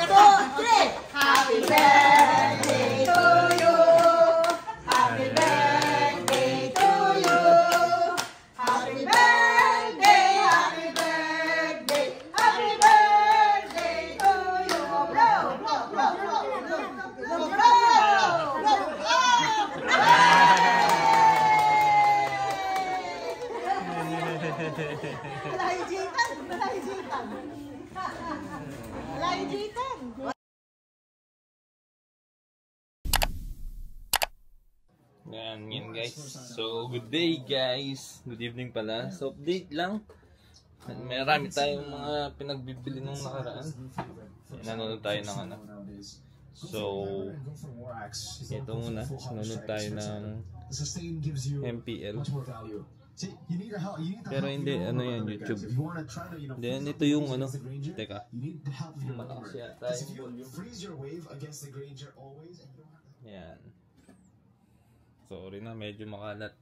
three. Happy birthday to you. Happy birthday to you. Happy birthday, happy birthday, happy birthday to you. Blow, blow, blow, blow, blow, blow, blow, blow. Malahijitan, malahijitan. Malahijitan. Yan guys. So, good day guys. Good evening pala. So, update lang. Marami tayong mga pinagbibili nung nakaraan. Nanonood tayo ng ano. So, ito muna. Nanonood tayo ng MPL. Pero hindi, ano yan, YouTube. Then, ito yung ano. Teka. Malakas yata yung volume. Yan. Sorry na, medyo makalat.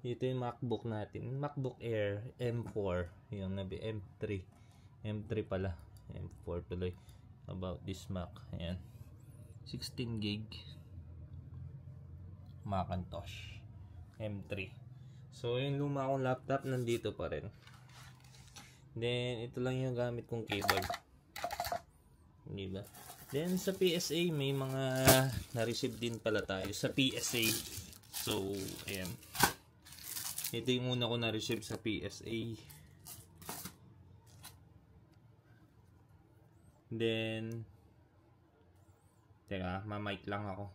Ito yung MacBook natin. MacBook Air M4. Yung nabi M3. M3 pala. M4 tuloy. About this Mac. Ayan. 16 gig. Macintosh. M3. So, yung luma kong laptop nandito pa rin. Then, ito lang yung gamit kong keyboard. Diba? Then, sa PSA, may mga na-receive din pala tayo sa PSA. So, ayan. Ito yung muna ko na-receive sa PSA. Then, teka, ma-mic lang ako.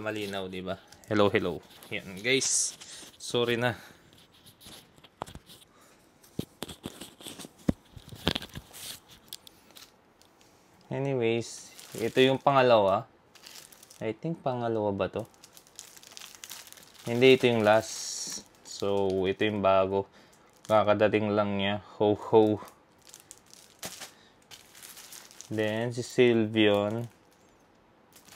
Malinaw, diba? Hello, hello. Yan, guys. Sorry na. Anyways, ito yung pangalawa. I think pangalawa ba to? Hindi, ito yung last. So, ito yung bago. Kakadating lang niya. Ho, ho. Then, si Sylveon.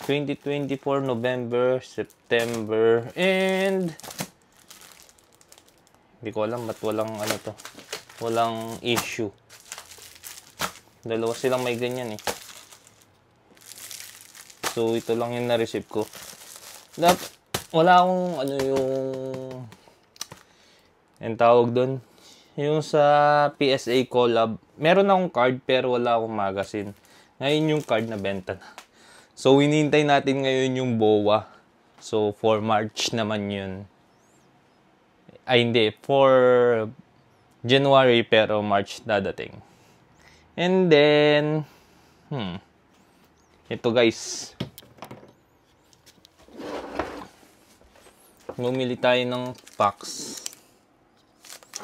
2024 November, September, and hindi ko alam ba't walang ano to. Walang issue. Dalawa silang may ganyan eh. So, ito lang yung na-receive ko. Wala akong ano yung tawag doon. Yung sa PSA collab. Meron akong card pero wala akong magazine. Ngayon yung card na benta na. So, hinihintay natin ngayon yung BOA. So, for March naman yun. Ay, hindi. For January pero March dadating. And then, ito guys. Bumili tayo ng packs.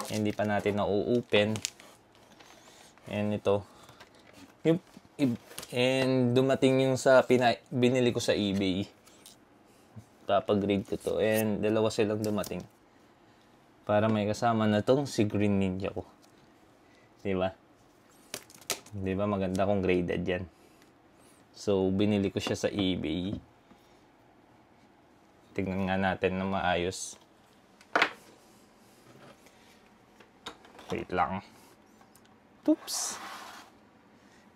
Hindi pa natin na-open. And ito. And dumating yung sa binili ko sa eBay. Papag-grade ko to. And dalawa silang dumating. Para may kasama na tong si Green Ninja ko. Diba? Diba maganda kong graded yan. So binili ko siya sa eBay. Tignan nga natin na maayos. Wait lang. Oops.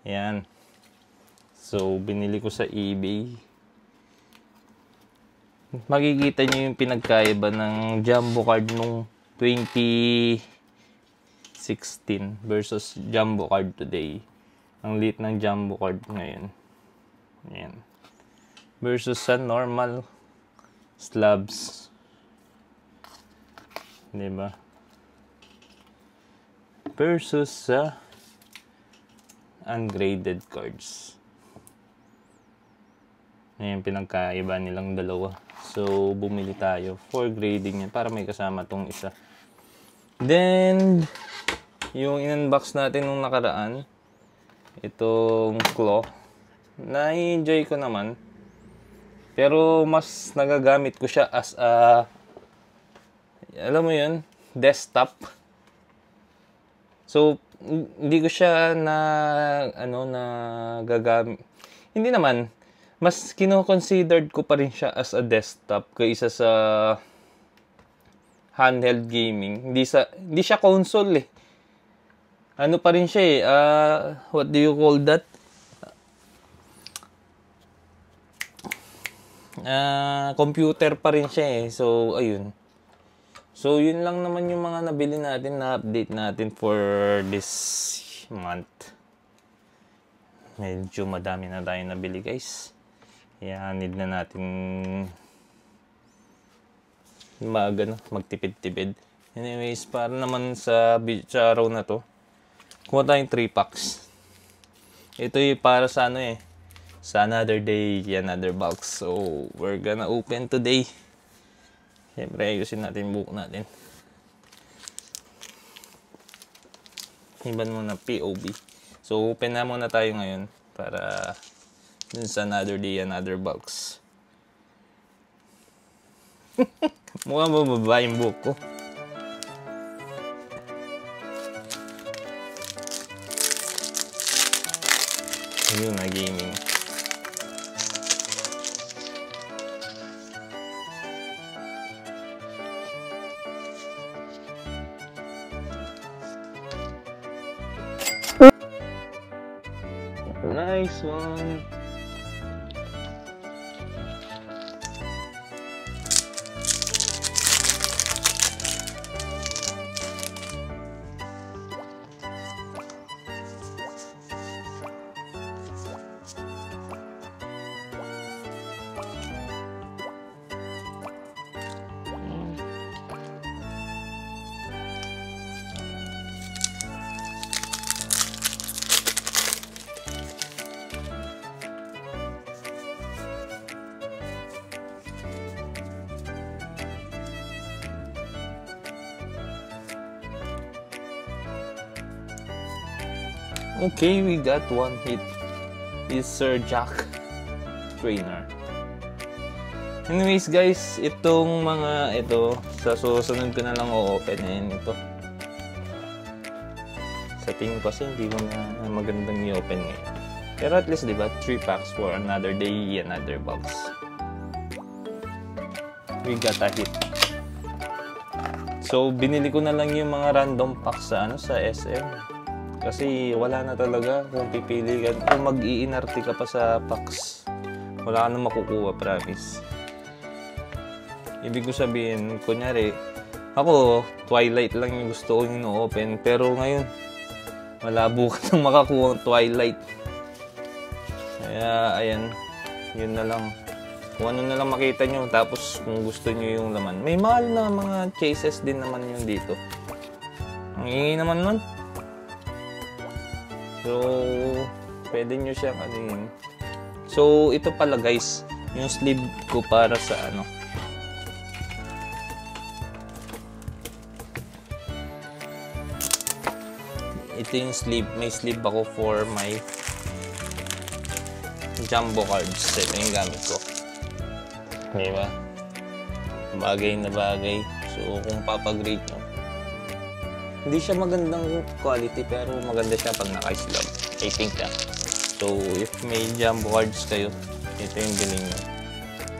Yan. So, binili ko sa eBay. Makikita nyo yung pinagkaiba ng jumbo card nung 2016 versus jumbo card today. Ang liit ng jumbo card ngayon. Ayan. Versus sa normal slabs. Diba? Versus sa ungraded cards. Ayan, pinagkaiba nilang dalawa. So, bumili tayo for grading yan para may kasama tong isa. Then, yung in-unbox natin nung nakaraan, itong claw, na-enjoy ko naman. Pero, mas nagagamit ko siya as a, alam mo yun, desktop. So, hindi ko siya gagamit. Hindi naman. Mas kino-considered ko pa rin siya as a desktop kaysa sa handheld gaming. Hindi siya console eh. ano pa rin siya eh, what do you call that? Computer pa rin siya eh. So, ayun. So, yun lang naman yung mga nabili natin, na update natin for this month. Medyo madami na tayo nabili, guys. Kaya need na natin magtipid-tipid. Anyways, para naman sa araw na to, kuha tayong 3 packs. Ito yung para sa ano eh, sa another day, another box. So, we're gonna open today. Siyempre, ayusin natin yung buhok natin. Iban muna POB. So, open na muna tayo ngayon para dun sa another day, another box. Mukhang mababa yung buhok ko. Yun na gaming. Nice one. Okay, we got one hit. Is Sir Jack Trainer. Anyways guys, itong mga ito, sa susunod ko na lang o-openin ito. Sa tingin ko kasi hindi ko na magandang i-open ngayon. Pero at least diba, 3 packs for another day, another box. We got a hit. So, binili ko na lang yung mga random packs sa sa SM. Kasi wala na talaga kung pipili ka. Kung mag-iinarte ka pa sa packs, wala ka na makukuha, promise. Ibig ko sabihin, kunyari, ako, Twilight lang yung gusto ko yung open. Pero ngayon, malabo ka nang makakuha ng Twilight. Kaya, ayan, yun na lang. Kung ano na lang makita nyo, tapos kung gusto nyo yung laman. May mahal na mga chases din naman yun dito. Ang hingi naman nun. So, pwede nyo siyang anuin. So, ito pala guys, yung sleeve ko para sa ano. Ito yung sleeve. May sleeve ako for my jumbo cards. Ito yung gamit ko. Diba? Bagay na bagay. So, kung papagrade nyo, hindi siya magandang quality pero maganda siya pag naka-slab. I think na. So, if may jumbo cards kayo, ito yung bilhin nyo.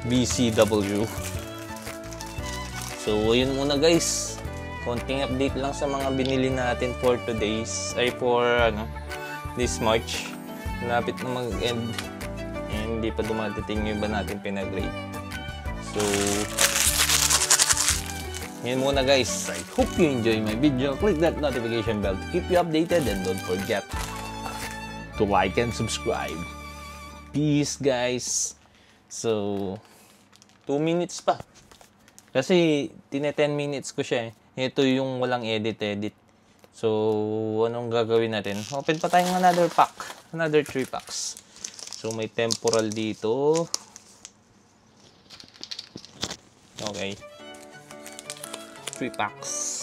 BCW. So, yun muna guys. Konting update lang sa mga binili natin for today's, ay for this March. Malapit na mag-end. And hindi pa dumadating yung iba natin pinag-grade. So, yun muna guys. I hope you enjoy my video. Click that notification bell to keep you updated and don't forget to like and subscribe. Peace guys. So, 2 minutes pa. Kasi, 10 minutes ko siya eh. Ito yung walang edit. So, anong gagawin natin? Open pa tayong another pack. Another 3 packs. So, may temporal dito. Okay. 3 packs.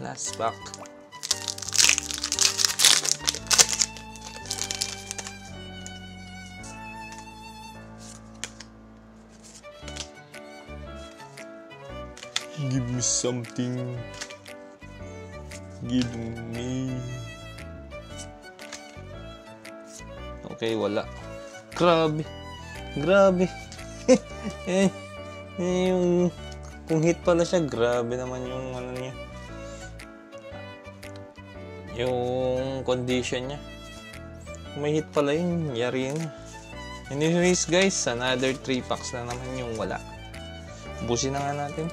Last pack. Give me something. Give me. Okay, wala. Grabe. Grabe. Yung kung hit pala siya, grabe naman yung ano niya. Yung condition niya. Kung may hit pala yun, yari na. Anyways guys, another 3 packs na naman yung wala. Ubusin na nga natin.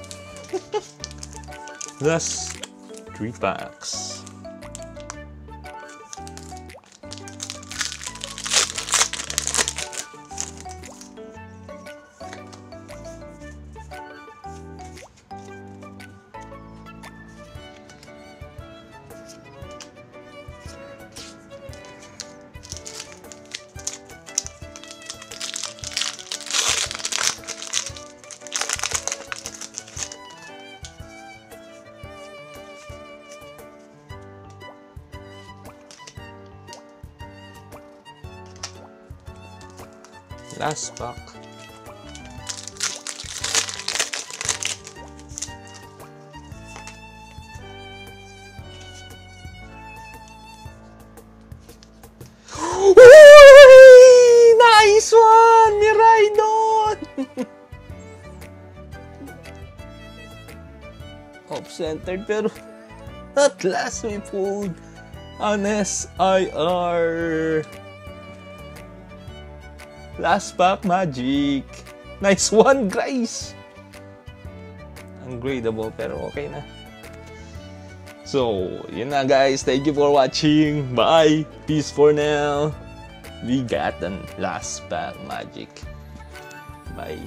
Last 3 packs. Last pack. Nice one! Miraidon! Off-centered pero at last we pulled an SIR. Last pack magic. Nice one, guys. Ungradable pero okay na. So, yun na guys. Thank you for watching. Bye. Peace for now. We got an last pack magic. Bye.